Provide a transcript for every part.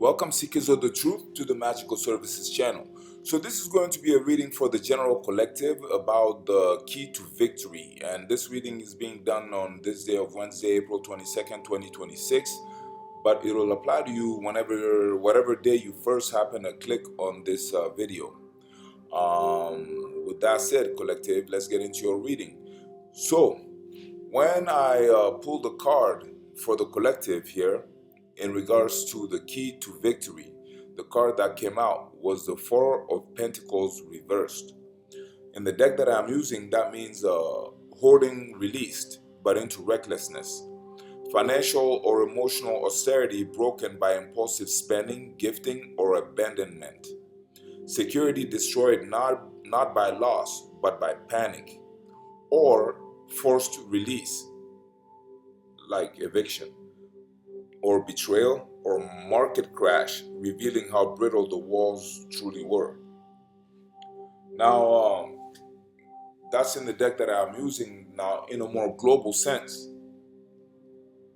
Welcome, seekers of the truth, to the Magical Services channel. So this is going to be a reading for the general collective about the key to victory, and this reading is being done on this day of Wednesday, April 22nd, 2026, but it will apply to you whatever day you first happen to click on this video. With that said, collective, let's get into your reading. So when I pulled the card for the collective here in regards to the key to victory, the card that came out was the Four of Pentacles reversed. In the deck that I'm using, that means hoarding released, but into recklessness. Financial or emotional austerity broken by impulsive spending, gifting, or abandonment. Security destroyed not by loss, but by panic. Or forced release, like eviction, or betrayal, or market crash, revealing how brittle the walls truly were. Now, that's in the deck that I'm using now in a more global sense.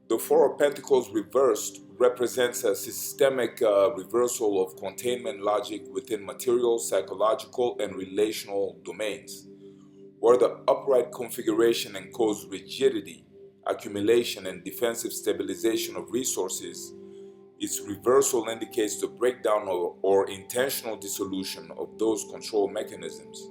The Four of Pentacles reversed represents a systemic reversal of containment logic within material, psychological, and relational domains, where the upright configuration encodes rigidity, accumulation, and defensive stabilization of resources. Its reversal indicates the breakdown or intentional dissolution of those control mechanisms.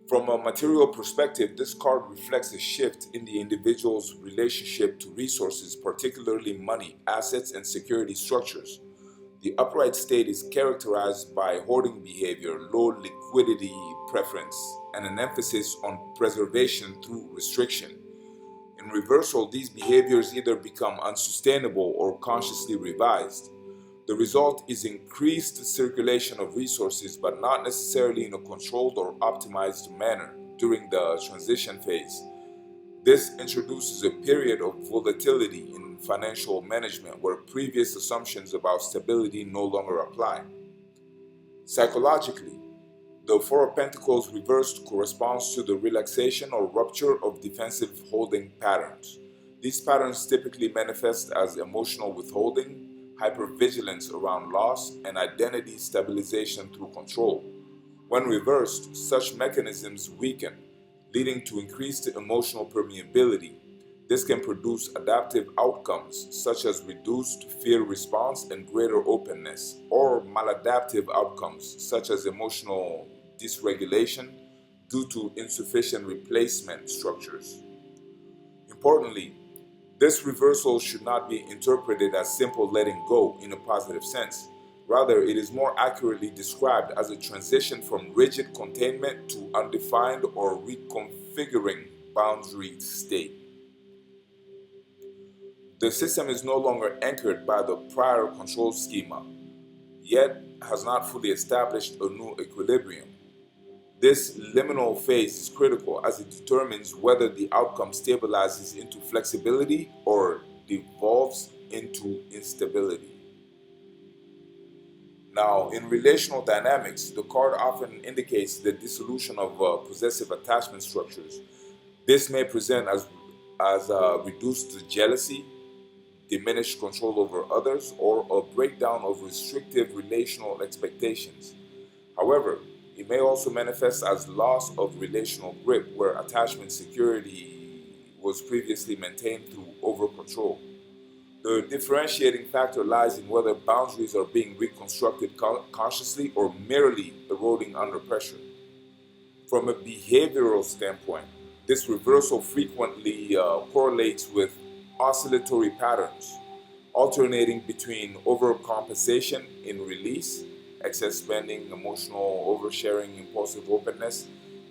From a material perspective, this card reflects a shift in the individual's relationship to resources, particularly money, assets, and security structures. The upright state is characterized by hoarding behavior, low liquidity preference, and an emphasis on preservation through restriction. In reversal, these behaviors either become unsustainable or consciously revised. The result is increased circulation of resources, but not necessarily in a controlled or optimized manner during the transition phase. This introduces a period of volatility in financial management where previous assumptions about stability no longer apply. Psychologically, the Four of Pentacles reversed corresponds to the relaxation or rupture of defensive holding patterns. These patterns typically manifest as emotional withholding, hypervigilance around loss, and identity stabilization through control. When reversed, such mechanisms weaken, leading to increased emotional permeability. This can produce adaptive outcomes such as reduced fear response and greater openness, or maladaptive outcomes such as emotional dysregulation due to insufficient replacement structures. Importantly, this reversal should not be interpreted as simple letting go in a positive sense. Rather, it is more accurately described as a transition from rigid containment to undefined or reconfiguring boundary state. The system is no longer anchored by the prior control schema, yet has not fully established a new equilibrium. This liminal phase is critical as it determines whether the outcome stabilizes into flexibility or devolves into instability. Now, in relational dynamics, the card often indicates the dissolution of possessive attachment structures. This may present as reduced jealousy, diminished control over others, or a breakdown of restrictive relational expectations. However, it may also manifest as loss of relational grip, where attachment security was previously maintained through over-control. The differentiating factor lies in whether boundaries are being reconstructed consciously or merely eroding under pressure. From a behavioral standpoint, this reversal frequently correlates with oscillatory patterns, alternating between overcompensation in release, excess spending, emotional oversharing, impulsive openness,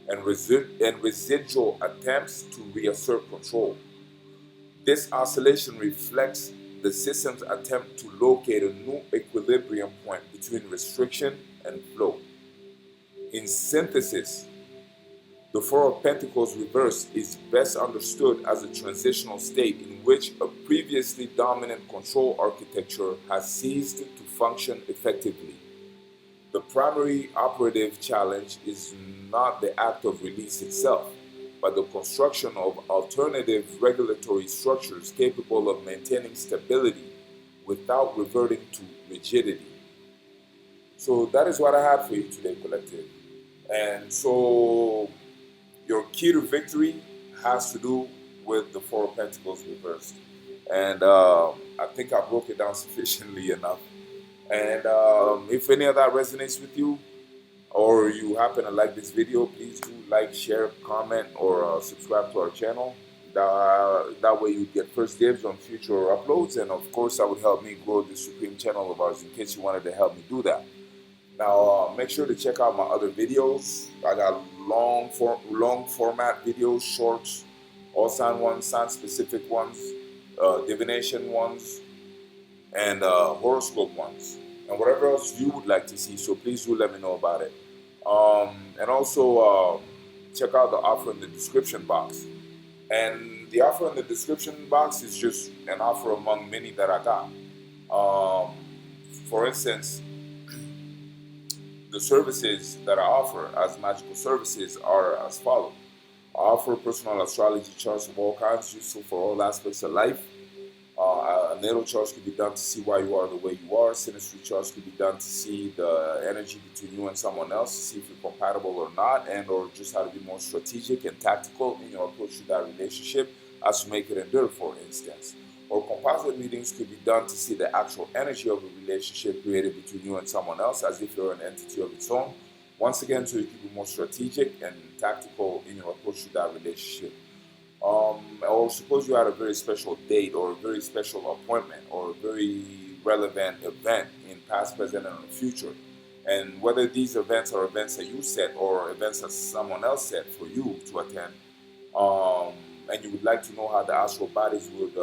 and residual attempts to reassert control. This oscillation reflects the system's attempt to locate a new equilibrium point between restriction and flow. In synthesis, the Four of Pentacles reversed is best understood as a transitional state in which a previously dominant control architecture has ceased to function effectively. The primary operative challenge is not the act of release itself, but the construction of alternative regulatory structures capable of maintaining stability without reverting to rigidity. So that is what I have for you today, collective. And so your key to victory has to do with the Four of Pentacles reversed. And I think I broke it down sufficiently enough. And if any of that resonates with you, or you happen to like this video, please do like, share, comment, or subscribe to our channel. That way you get first dibs on future uploads, and of course that would help me grow this supreme channel of ours in case you wanted to help me do that. Now make sure to check out my other videos. I got long format videos, shorts, all sign ones, sign specific ones, divination ones, and horoscope ones, and whatever else you would like to see. So please do let me know about it. And also check out the offer in the description box. And the offer in the description box is just an offer among many that I got. For instance, the services that I offer as magical services are as follows. I offer personal astrology charts of all kinds, useful for all aspects of life. A natal charts could be done to see why you are the way you are. Synastry charts could be done to see the energy between you and someone else, to see if you're compatible or not, and or just how to be more strategic and tactical in your approach to that relationship as to make it endure, for instance. Or composite readings could be done to see the actual energy of a relationship created between you and someone else as if you're an entity of its own. Once again, so you can be more strategic and tactical in your approach to that relationship. Or suppose you had a very special date or a very special appointment or a very relevant event in past, present, and the future. And whether these events are events that you set or events that someone else set for you to attend, and you would like to know how the astral bodies would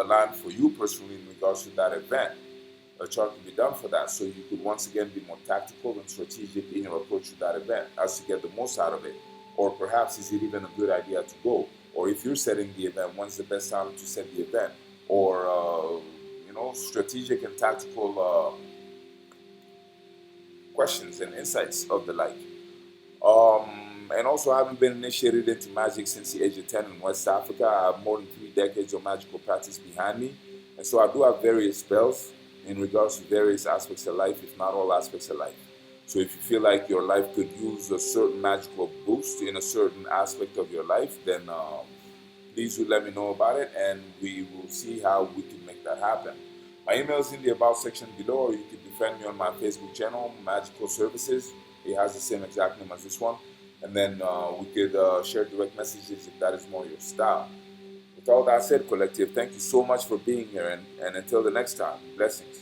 align for you personally in regards to that event, a chart can be done for that, so you could once again be more tactical and strategic in your approach to that event as to get the most out of it. Or perhaps is it even a good idea to go? Or if you're setting the event, when's the best time to set the event? Or strategic and tactical questions and insights of the like. And also, I haven't been initiated into magic since the age of 10 in West Africa. I have more than 3 decades of magical practice behind me. And so I do have various spells in regards to various aspects of life, if not all aspects of life. So if you feel like your life could use a certain magical boost in a certain aspect of your life, then please do let me know about it, and we will see how we can make that happen. My email is in the About section below, or you can befriend me on my Facebook channel, Magical Services. It has the same exact name as this one. And then we could share direct messages if that is more your style. With all that said, collective, thank you so much for being here, and until the next time, blessings.